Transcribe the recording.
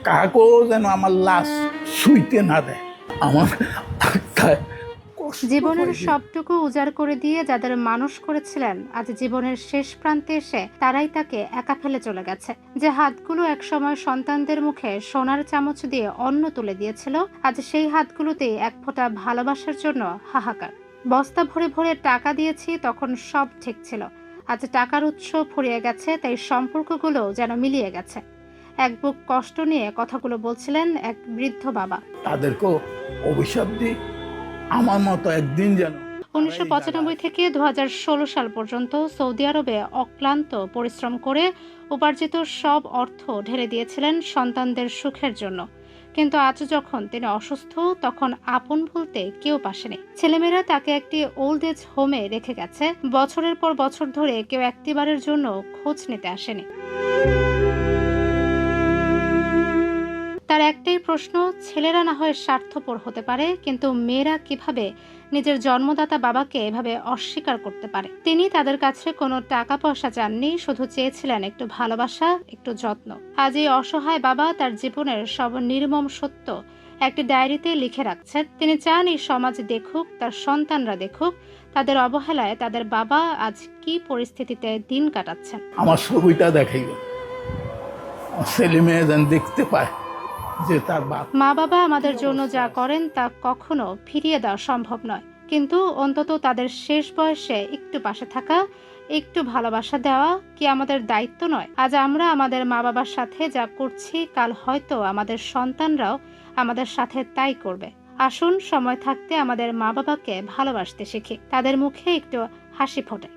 কাকেও যেন আমার লাশ শুইতে না দেয়। আমার আত্মায় কষ্ট জীবনের হয় যে সবটুকু উজাড় করে দিয়ে যাদের মানুষ করেছিলেন, আজ জীবনের শেষ প্রান্তে এসে তারাই তাকে একা ফেলে চলে গেছে। যে হাতগুলো একসময় সন্তানদের মুখে সোনার চামচ দিয়ে অন্ন তুলে দিয়েছিল, আজ সেই হাতগুলোতেই এক ফোঁটা ভালোবাসার জন্য হাহাকার। বস্তা ভরে ভরে টাকা দিয়েছি, তখন সব ঠিক ছিল। আজ টাকার উৎস ফুরিয়ে গেছে, তাই সম্পর্কগুলো যেন মিলিয়ে গেছে। এক বুক কষ্ট নিয়ে কথাগুলো বলছিলেন এক বৃদ্ধ বাবা। তাদেরকেও অভিশাপ দিই, আমার মতো একদিন যেন ১৯৯৫ থেকে ২০১৬ সাল পর্যন্ত সৌদি আরবে অক্লান্ত পরিশ্রম করে উপার্জিত সব অর্থ ঢেলে দিয়েছিলেন সন্তানদের সুখের জন্য। কিন্তু আজ যখন তিনি অসুস্থ, তখন আপন বলতে কেউ পাশে নেই। ছেলেমেয়েরা তাকে একটি ওল্ড এজ হোমে রেখে গেছে। বছরের পর বছর ধরে কেউ একটিবারের জন্য খোঁজ নিতে আসেনি। তার একটাই প্রশ্ন, ছেলেরা না হয় স্বার্থপর হতে পারে, কিন্তু মেয়েরা কিভাবে নিজের জন্মদাতা বাবাকে এভাবে অস্বীকার করতে পারে। তিনি তাদের কাছে কোনো টাকা পয়সা চাননি, শুধু চেয়েছিলেন একটু ভালোবাসা, একটু যত্ন। আজ এই অসহায় বাবা তার জীবনের সব নির্মম সত্য একটি ডায়েরিতে লিখে রাখছেন। তিনি চান এই সমাজ দেখুক, তার সন্তানরা দেখুক, তাদের অবহেলায় তাদের বাবা আজ কি পরিস্থিতিতে দিন কাটাচ্ছেন। আমার ছবিটা দেখাইবে, আমার ছেলে মেয়ে যেন দেখতে পায় যে তার বাপ। মা বাবা আমাদের জন্য যা করেন তা কখনো ফিরিয়ে দেওয়া সম্ভব নয়, কিন্তু অন্তত তাদের শেষ বয়সে একটু পাশে থাকা, একটু ভালোবাসা দেওয়া কি আমাদের দায়িত্ব নয়? আজ আমরা আমাদের মা বাবার সাথে যা করছি, কাল হয়তো আমাদের সন্তানরাও আমাদের সাথে তাই করবে। আসুন সময় থাকতে আমাদের মা বাবাকে ভালোবাসতে শিখি, তাদের মুখে একটু হাসি ফোটাই।